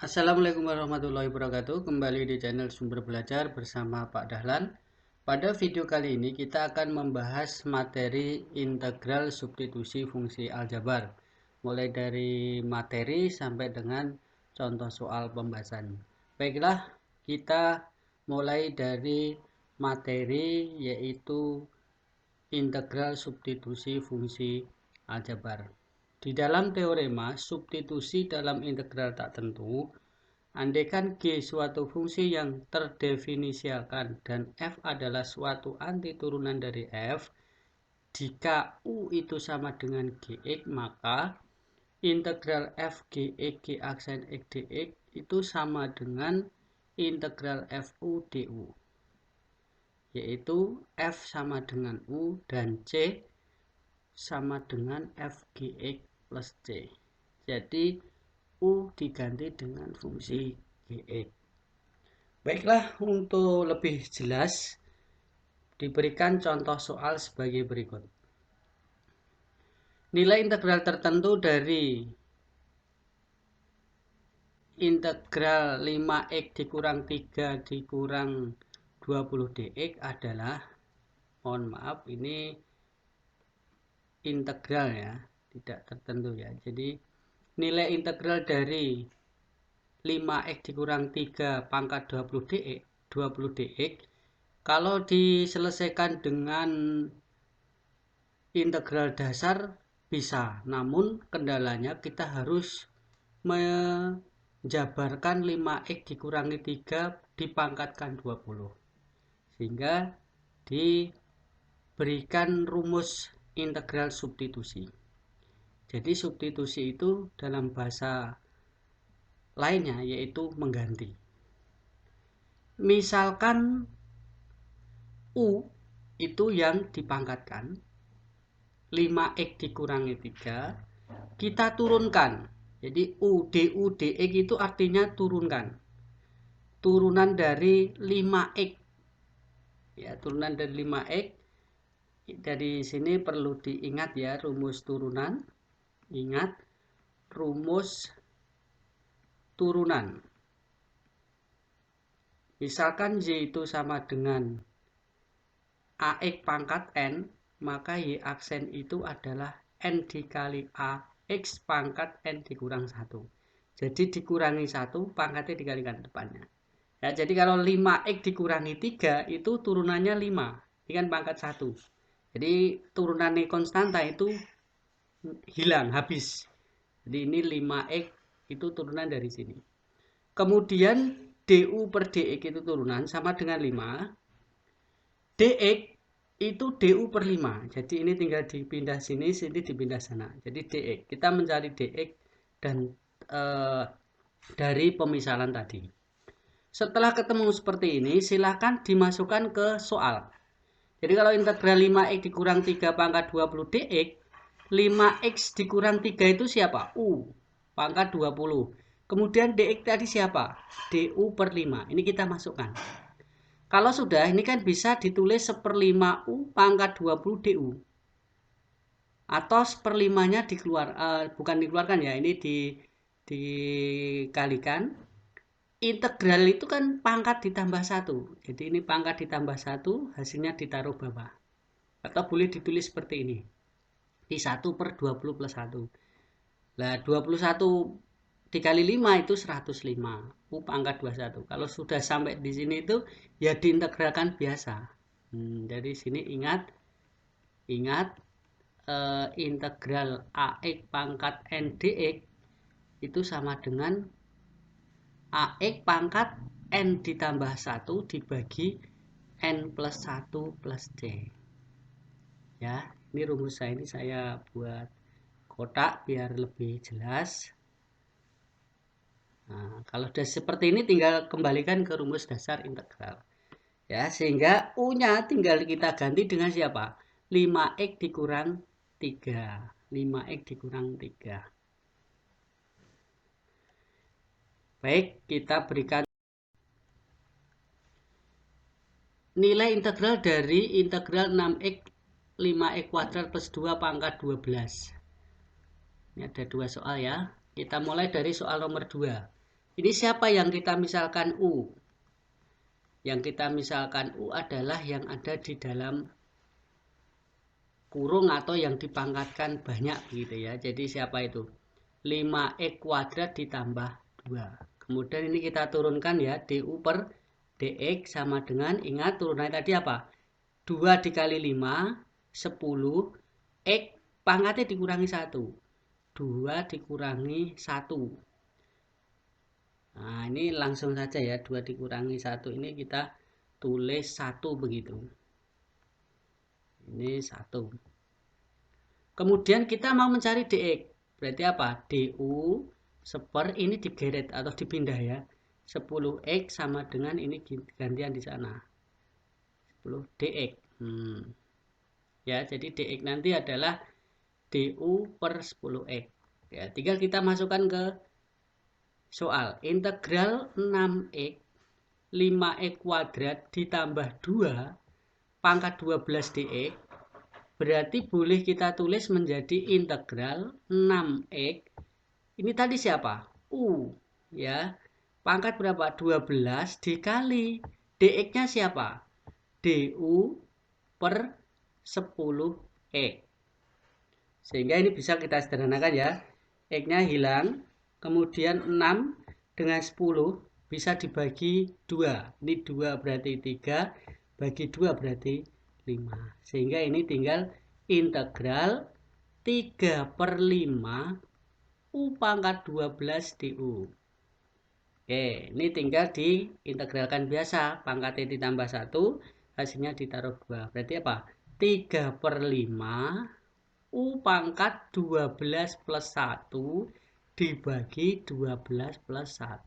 Assalamualaikum warahmatullahi wabarakatuh. Kembali di channel Sumber Belajar bersama Pak Dahlan. Pada video kali ini kita akan membahas materi integral substitusi fungsi aljabar, mulai dari materi sampai dengan contoh soal pembahasan. Baiklah, kita mulai dari materi, yaitu integral substitusi fungsi aljabar. Di dalam teorema substitusi dalam integral tak tentu, andaikan G suatu fungsi yang terdefinisialkan dan F adalah suatu antiturunan dari F, jika U itu sama dengan Gx, maka integral F Gx G aksen X dx itu sama dengan integral Fu du, yaitu F sama dengan U dan C sama dengan Fgx plus C. Jadi U diganti dengan fungsi Gx. Baiklah, untuk lebih jelas diberikan contoh soal sebagai berikut. Nilai integral tertentu dari integral 5x dikurang 3 dikurang 20 dx adalah, mohon maaf, ini integral ya, tidak tertentu ya. Jadi nilai integral dari 5x dikurang 3 pangkat 20 dx kalau diselesaikan dengan integral dasar bisa, namun kendalanya kita harus menjabarkan 5x dikurangi 3 dipangkatkan 20, sehingga diberikan rumus integral substitusi. Jadi substitusi itu dalam bahasa lainnya yaitu mengganti. Misalkan U itu yang dipangkatkan 5x dikurangi 3, kita turunkan. Jadi U du dx itu artinya turunkan. Turunan dari 5x. Ya, turunan dari 5x. Dari sini perlu diingat ya rumus turunan. Ingat rumus turunan. Misalkan Y itu sama dengan AX pangkat N, maka Y aksen itu adalah N dikali AX pangkat N dikurang 1. Jadi dikurangi 1, pangkatnya dikalikan depannya. Ya, jadi kalau 5X dikurangi 3, itu turunannya 5. Ini kan pangkat 1. Jadi turunannya konstanta itu hilang, habis. Jadi ini 5X itu turunan dari sini. Kemudian du per dx itu turunan sama dengan 5. Dx itu du per 5. Jadi ini tinggal dipindah sini, sini dipindah sana. Jadi dx. Kita mencari dx dan dari pemisalan tadi. Setelah ketemu seperti ini, silahkan dimasukkan ke soal. Jadi kalau integral 5x dikurang 3 pangkat 20 dx, 5x dikurang 3 itu siapa? U pangkat 20. Kemudian dx tadi siapa? Du per 5. Ini kita masukkan. Kalau sudah, ini kan bisa ditulis 1/5 U pangkat 20 du. Atau 1/5-nya bukan dikeluarkan ya, ini dikalikan. Integral itu kan pangkat ditambah 1. Jadi ini pangkat ditambah 1, hasilnya ditaruh bawah. Atau boleh ditulis seperti ini. Di 1 per 20 plus 1. Nah, 21 dikali 5 itu 105. U pangkat 21. Kalau sudah sampai di sini itu ya diintegralkan biasa. Dari sini ingat integral AX pangkat N dx itu sama dengan AX pangkat N ditambah 1 dibagi N plus 1 plus D. Ya, ini rumus ini saya buat kotak biar lebih jelas. Nah, kalau sudah seperti ini tinggal kembalikan ke rumus dasar integral. Ya, sehingga U-nya tinggal kita ganti dengan siapa? 5x dikurang 3. 5x dikurang 3. Baik, kita berikan nilai integral dari integral 6x 5x kuadrat plus 2 pangkat 12. Ini ada dua soal ya. Kita mulai dari soal nomor 2. Ini siapa yang kita misalkan U? Yang kita misalkan U adalah yang ada di dalam kurung atau yang dipangkatkan banyak gitu ya. Jadi siapa itu? 5x kuadrat ditambah 2. Kemudian ini kita turunkan ya, du per dx sama dengan, ingat turunannya tadi apa? 2 dikali 5, 10, x pangkatnya dikurangi 1. 2 dikurangi 1. Nah, ini langsung saja ya, 2 dikurangi 1 ini kita tulis 1 begitu. Ini 1. Kemudian kita mau mencari dx. Berarti apa? Du seper ini digeret atau dipindah ya. 10x sama dengan ini gantian di sana. 10 dx. Ya, jadi dx nanti adalah du per 10x. Ya, tinggal kita masukkan ke soal. Integral 6x 5x kuadrat ditambah 2 pangkat 12 dx. Berarti boleh kita tulis menjadi integral 6x. Ini tadi siapa? U. Ya. Pangkat berapa? 12 dikali dx-nya siapa? Du per 10x. Sehingga ini bisa kita sederhanakan ya. X-nya hilang. Kemudian 6 dengan 10 bisa dibagi 2. Ini 2 berarti 3. Bagi 2 berarti 5. Sehingga ini tinggal integral 3 per 5 U pangkat 12 du. Oke, ini tinggal diintegralkan biasa. Pangkatnya ditambah 1, hasilnya ditaruh 2. Berarti apa? 3 per 5 U pangkat 12 plus 1 dibagi 12 plus 1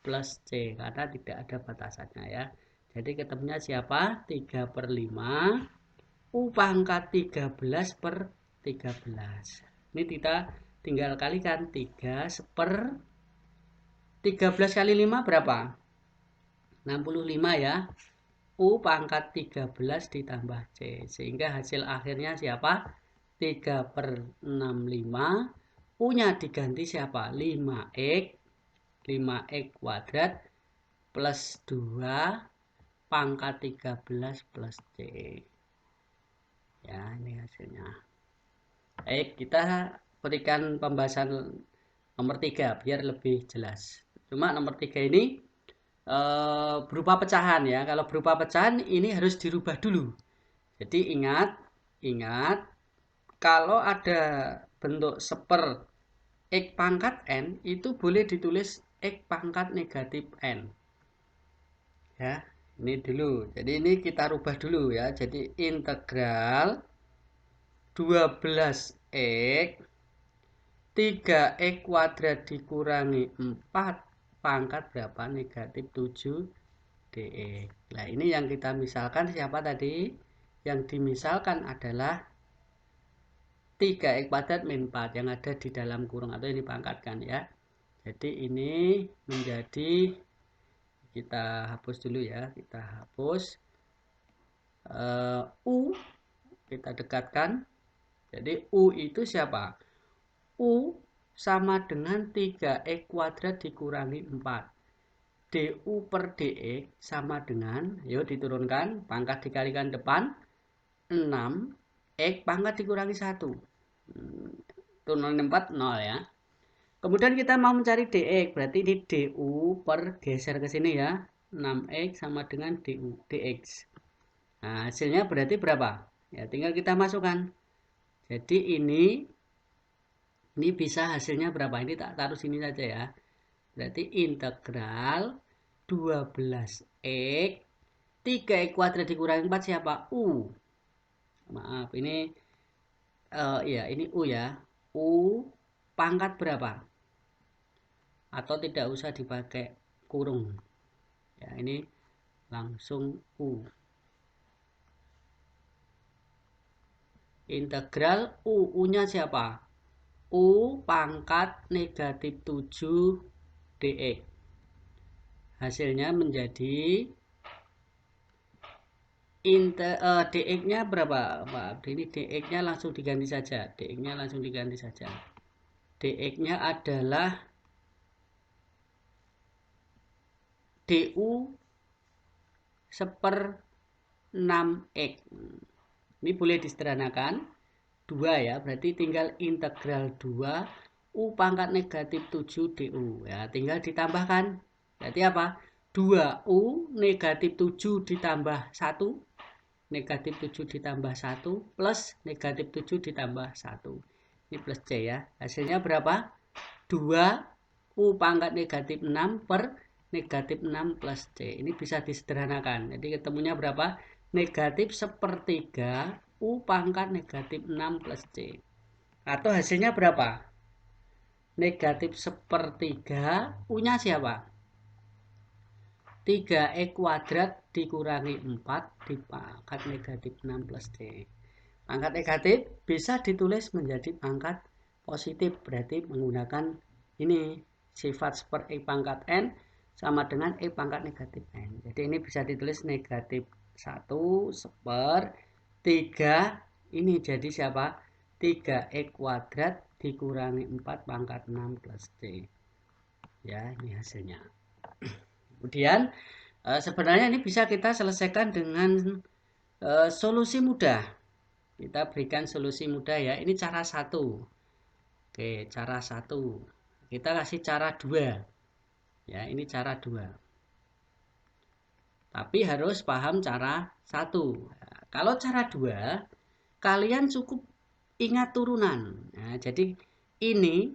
plus C. Karena tidak ada batasannya ya. Jadi ketemunya siapa? 3 per 5 U pangkat 13 per 13. Ini kita tinggal kalikan 3 per 13 kali 5 berapa? 65 ya. U pangkat 13 ditambah C. Sehingga hasil akhirnya siapa? 3 per 65. U-nya diganti siapa? 5x. 5x kuadrat plus 2 pangkat 13 plus C. Ya, ini hasilnya. Baik, kita berikan pembahasan nomor 3 biar lebih jelas. Cuma nomor 3 ini berupa pecahan ya. Kalau berupa pecahan ini harus dirubah dulu. Jadi ingat kalau ada bentuk seper x pangkat n itu boleh ditulis x pangkat negatif n. Ya. Ini dulu. Jadi ini kita rubah dulu ya. Jadi integral 12x 3x kuadrat dikurangi 4 pangkat berapa? Negatif 7 dx. Nah, ini yang kita misalkan siapa tadi? Yang dimisalkan adalah 3x kuadrat min 4 yang ada di dalam kurung atau ini pangkatkan ya. Jadi ini menjadi, kita hapus dulu ya, kita hapus U, kita dekatkan. Jadi U itu siapa? U sama dengan 3x kuadrat dikurangi 4. Du per dx sama dengan, yuk diturunkan, pangkat dikalikan depan, 6, x pangkat dikurangi 1. Turun 4, 0 ya. Kemudian kita mau mencari dx, berarti ini du per geser ke sini ya. 6x sama dengan dx. Nah, hasilnya berarti berapa? Ya, tinggal kita masukkan. Jadi ini bisa hasilnya berapa? Ini tak taruh sini saja ya. Berarti integral 12x 3x kuadrat dikurangi 4 siapa? U. Maaf, ini ya, ini U ya. U pangkat berapa? Atau tidak usah dipakai kurung. Ya, ini langsung U. Integral U. U-nya siapa? U pangkat negatif 7 dx. Hasilnya menjadi dx-nya berapa? Maaf, ini dx-nya langsung diganti saja. Dx-nya langsung diganti saja. Dx-nya adalah DU seper 6X. Ini boleh disederhanakan 2 ya, berarti tinggal integral 2 U pangkat negatif 7 DU ya, tinggal ditambahkan. Berarti apa? 2U negatif 7 ditambah 1, negatif 7 ditambah 1 plus negatif 7 ditambah 1. Ini plus C ya. Hasilnya berapa? 2U pangkat negatif 6 per negatif 6 plus C. Ini bisa disederhanakan. Jadi ketemunya berapa? Negatif sepertiga U pangkat negatif 6 plus C. Atau hasilnya berapa? Negatif sepertiga U-nya siapa? 3E kuadrat dikurangi 4 dipangkat negatif 6 plus C. Pangkat negatif bisa ditulis menjadi pangkat positif, berarti menggunakan ini sifat seper E pangkat N sama dengan E pangkat negatif N. Jadi ini bisa ditulis negatif 1 seper 3 ini jadi siapa? 3E kuadrat dikurangi 4 pangkat 6 plus C. Ya, ini hasilnya. Kemudian sebenarnya ini bisa kita selesaikan dengan solusi mudah. Kita berikan solusi mudah ya. Ini cara 1. Oke, cara 1. Kita kasih cara 2. Ya, ini cara 2. Tapi harus paham cara 1. Nah, kalau cara 2, kalian cukup ingat turunan. Nah, jadi ini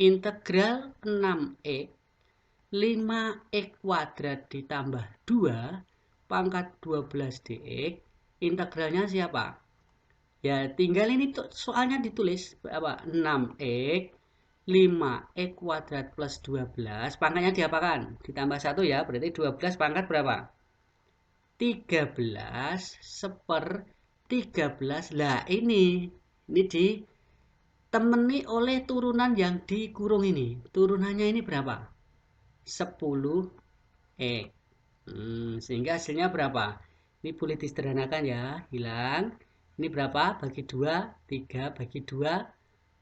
integral 6x 5x kuadrat ditambah 2 pangkat 12 dx. Integralnya siapa? Ya tinggal ini soalnya ditulis apa? 6x 5x kuadrat plus 12 pangkatnya diapakan? Ditambah 1 ya, berarti 12 pangkat berapa? 13 seper 13. Lah ini ditemani oleh turunan yang dikurung ini. Turunannya ini berapa? 10 X. Sehingga hasilnya berapa? Ini boleh disederhanakan ya, hilang. Ini berapa? Bagi 2, 3 bagi 2,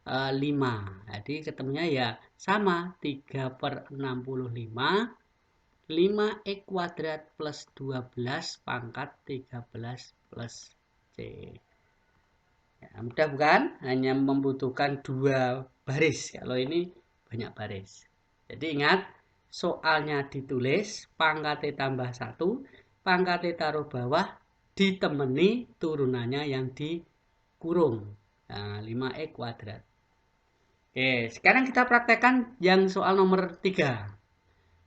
5. Jadi ketemunya ya sama, 3 per 65, 5x kuadrat plus 12 pangkat 13 plus C. Ya, mudah bukan? Hanya membutuhkan 2 baris. Kalau ini banyak baris. Jadi ingat, soalnya ditulis pangkatnya tambah 1, pangkatnya taruh bawah, ditemani turunannya yang dikurung. Nah, 5x kuadrat. Oke, sekarang kita praktekkan yang soal nomor 3.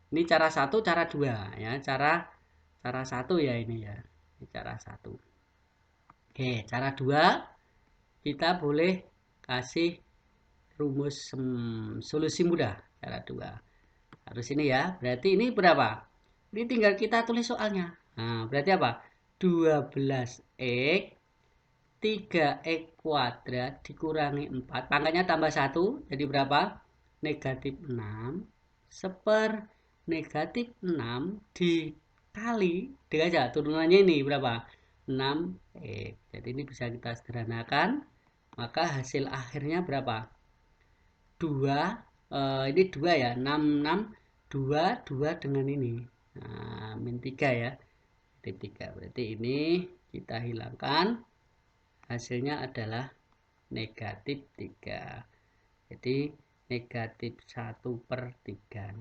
Ini cara 1, cara 2 ya. Cara 1 ya ini ya. Ini cara 1. Oke, cara 2 kita boleh kasih rumus solusi mudah. Cara 2. Harus ini ya. Berarti ini berapa? Ini tinggal kita tulis soalnya. Nah, berarti apa? 12x 3x kuadrat dikurangi 4. Pangkatnya tambah 1. Jadi berapa? Negatif 6 seper negatif 6 dikali dengan aja turunannya ini berapa? 6x. Jadi ini bisa kita sederhanakan. Maka hasil akhirnya berapa? 2. Ini 2 ya. 6, 6. 2, 2 dengan ini. Nah, min 3 ya. Negatif 3. Berarti ini kita hilangkan. Hasilnya adalah negatif 3. Jadi negatif 1 per 3.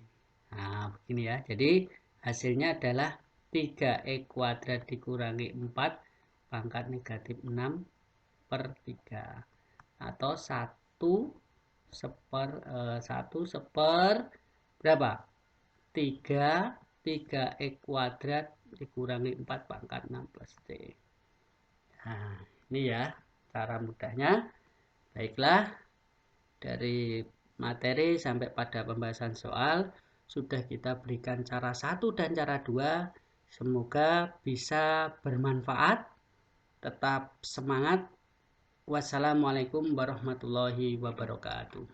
Nah, begini ya. Jadi hasilnya adalah 3x kuadrat dikurangi 4 pangkat negatif 6 per 3. Atau 1 seper berapa? 3x kuadrat dikurangi 4 pangkat 6 plus C. Nah, ini ya cara mudahnya. Baiklah, dari materi sampai pada pembahasan soal sudah kita berikan cara 1 dan cara 2. Semoga bisa bermanfaat. Tetap semangat. Wassalamualaikum warahmatullahi wabarakatuh.